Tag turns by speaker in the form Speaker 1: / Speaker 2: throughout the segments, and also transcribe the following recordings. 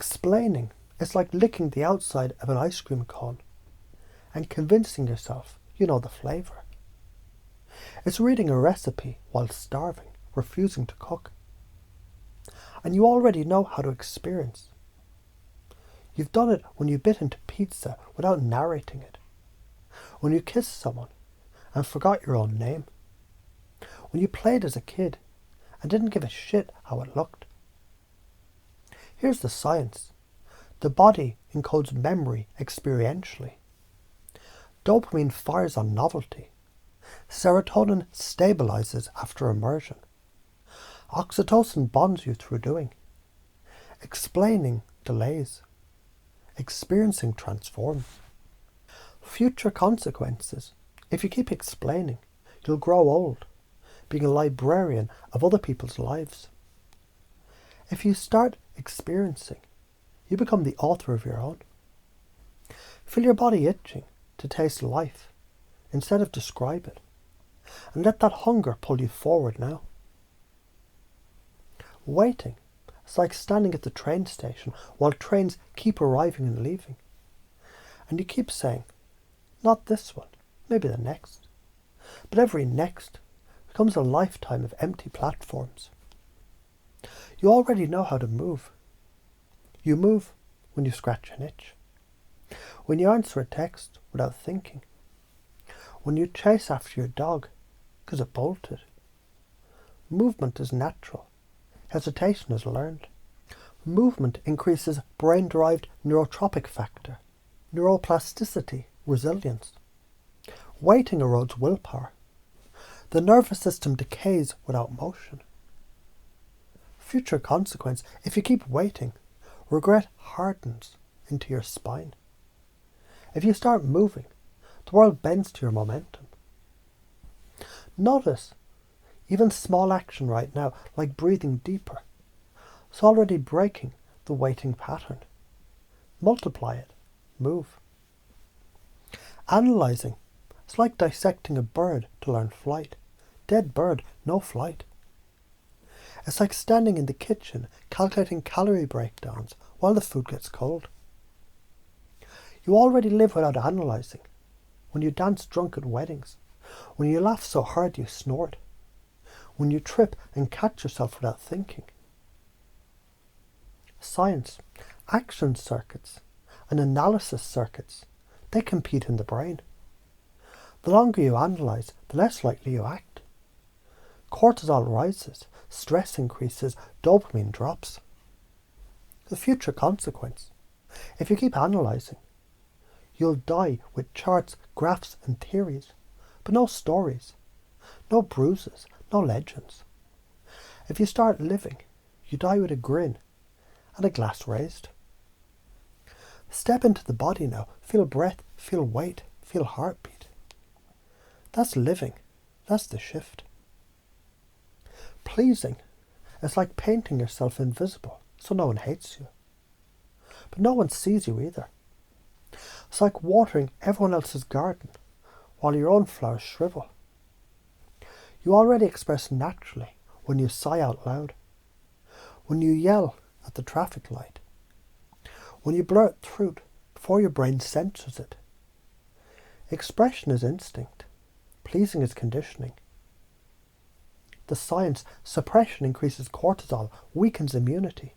Speaker 1: Explaining is like licking the outside of an ice cream cone and convincing yourself you know the flavour. It's reading a recipe while starving, refusing to cook. And you already know how to experience. You've done it when you bit into pizza without narrating it. When you kissed someone and forgot your own name. When you played as a kid and didn't give a shit how it looked. Here's the science. The body encodes memory experientially. Dopamine fires on novelty. Serotonin stabilizes after immersion. Oxytocin bonds you through doing. Explaining delays. Experiencing transforms. Future consequences. If you keep explaining, you'll grow old, being a librarian of other people's lives. If you start experiencing, you become the author of your own. Feel your body itching to taste life instead of describe it. And let that hunger pull you forward now. Waiting is like standing at the train station while trains keep arriving and leaving. And you keep saying, not this one, maybe the next. But every next becomes a lifetime of empty platforms. You already know how to move. You move when you scratch an itch. When you answer a text without thinking. When you chase after your dog because it bolted. Movement is natural. Hesitation is learned. Movement increases brain-derived neurotropic factor, neuroplasticity, resilience. Waiting erodes willpower. The nervous system decays without motion. Future consequence, if you keep waiting, regret hardens into your spine. If you start moving, the world bends to your momentum. Notice, even small action right now, like breathing deeper, is already breaking the waiting pattern. Multiply it. Move. Analysing is like dissecting a bird to learn flight. Dead bird, no flight. It's like standing in the kitchen calculating calorie breakdowns while the food gets cold. You already live without analysing. When you dance drunk at weddings. When you laugh so hard you snort. When you trip and catch yourself without thinking. Science, action circuits, and analysis circuits, they compete in the brain. The longer you analyse, the less likely you act. Cortisol rises, stress increases, dopamine drops. The future consequence. If you keep analysing, you'll die with charts, graphs and theories, but no stories, no bruises, no legends. If you start living, you die with a grin and a glass raised. Step into the body now, feel breath, feel weight, feel heartbeat. That's living, that's the shift. Pleasing is like painting yourself invisible so no one hates you. But no one sees you either. It's like watering everyone else's garden while your own flowers shrivel. You already express naturally when you sigh out loud, when you yell at the traffic light, when you blurt truth before your brain censors it. Expression is instinct, pleasing is conditioning. The science, suppression increases cortisol, weakens immunity.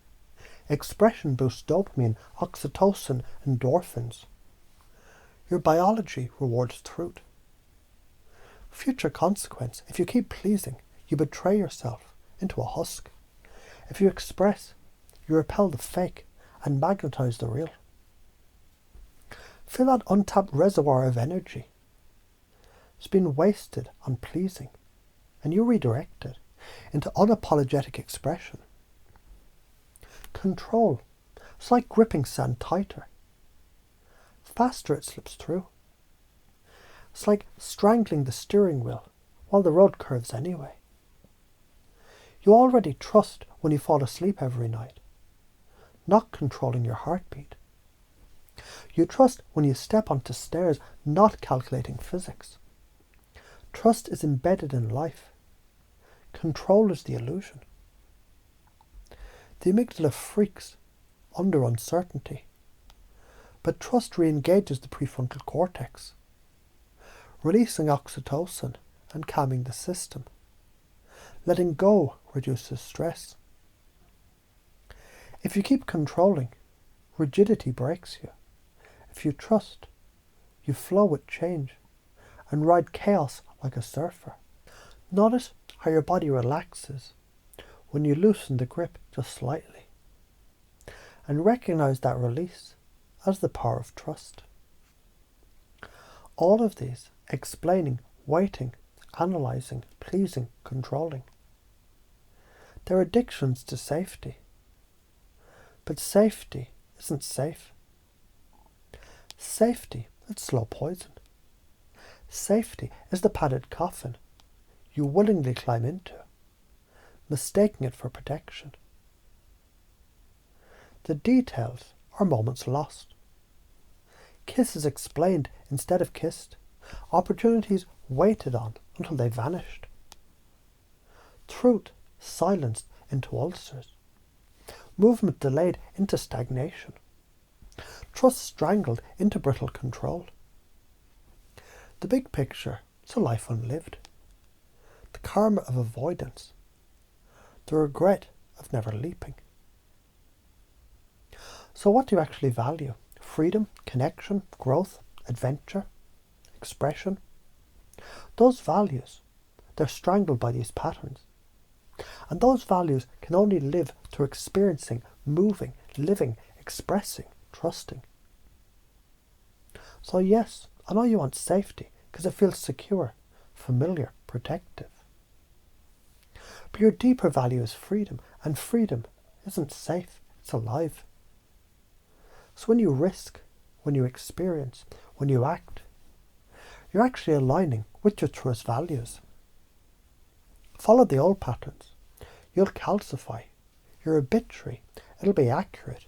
Speaker 1: Expression boosts dopamine, oxytocin, endorphins. Your biology rewards truth. Future consequence, if you keep pleasing, you betray yourself into a husk. If you express, you repel the fake and magnetize the real. Feel that untapped reservoir of energy. It's been wasted on pleasing, and you redirect it into unapologetic expression. Control. It's like gripping sand tighter. Faster it slips through. It's like strangling the steering wheel while the road curves anyway. You already trust when you fall asleep every night, not controlling your heartbeat. You trust when you step onto stairs, not calculating physics. Trust is embedded in life. Control is the illusion. The amygdala freaks under uncertainty. But trust re-engages the prefrontal cortex, releasing oxytocin and calming the system. Letting go reduces stress. If you keep controlling, rigidity breaks you. If you trust, you flow with change and ride chaos like a surfer. Notice how your body relaxes when you loosen the grip just slightly, and recognize that release as the power of trust. All of these explaining, waiting, analysing, pleasing, controlling. They're addictions to safety. But safety isn't safe. Safety is slow poison. Safety is the padded coffin you willingly climb into, mistaking it for protection. The details are moments lost. Kisses explained instead of kissed. Opportunities waited on until they vanished. Truth silenced into ulcers. Movement delayed into stagnation. Trust strangled into brittle control. The big picture is a life unlived. The karma of avoidance. The regret of never leaping. So what do you actually value? Freedom, connection, growth, adventure, expression? Those values, they're strangled by these patterns. And those values can only live through experiencing, moving, living, expressing, trusting. So yes, I know you want safety because it feels secure, familiar, protective. But your deeper value is freedom, and freedom isn't safe, it's alive. So when you risk, when you experience, when you act, you're actually aligning with your truest values. Follow the old patterns. You'll calcify. You're arbitrary. It'll be accurate,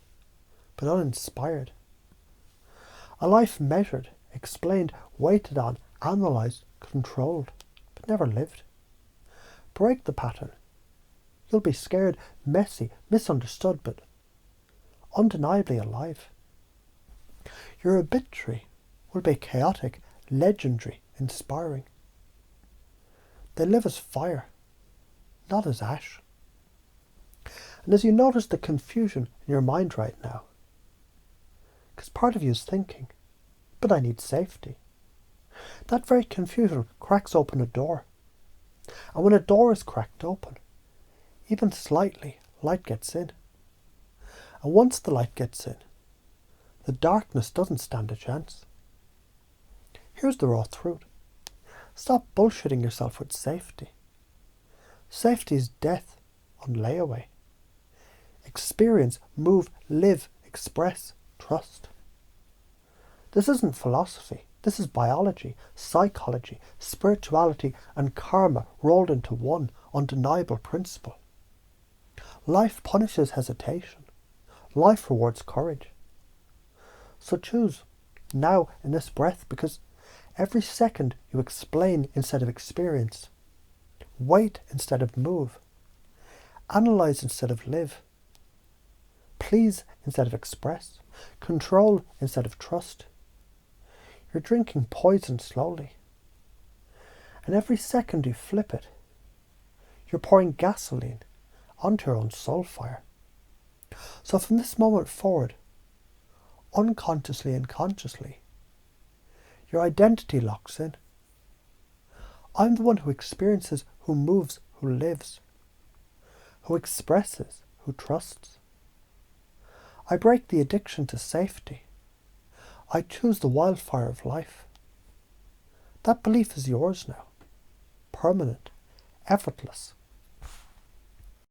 Speaker 1: but uninspired. A life measured, explained, waited on, analysed, controlled, but never lived. Break the pattern. You'll be scared, messy, misunderstood, but undeniably alive. Your arbitrary will be chaotic, legendary, inspiring. They live as fire, not as ash. And as you notice the confusion in your mind right now, because part of you is thinking, but I need safety. That very confusion cracks open a door. And when a door is cracked open, even slightly, light gets in. And once the light gets in, the darkness doesn't stand a chance. Here's the raw truth. Stop bullshitting yourself with safety. Safety is death on layaway. Experience, move, live, express, trust. This isn't philosophy. This is biology, psychology, spirituality, and karma rolled into one undeniable principle. Life punishes hesitation. Life rewards courage. So choose now in this breath, because every second you explain instead of experience, wait instead of move, analyse instead of live, please instead of express, control instead of trust. You're drinking poison slowly. And every second you flip it, you're pouring gasoline onto your own soul fire. So from this moment forward, unconsciously and consciously, your identity locks in. I'm the one who experiences, who moves, who lives, who expresses, who trusts. I break the addiction to safety. I choose the wildfire of life. That belief is yours now, permanent, effortless,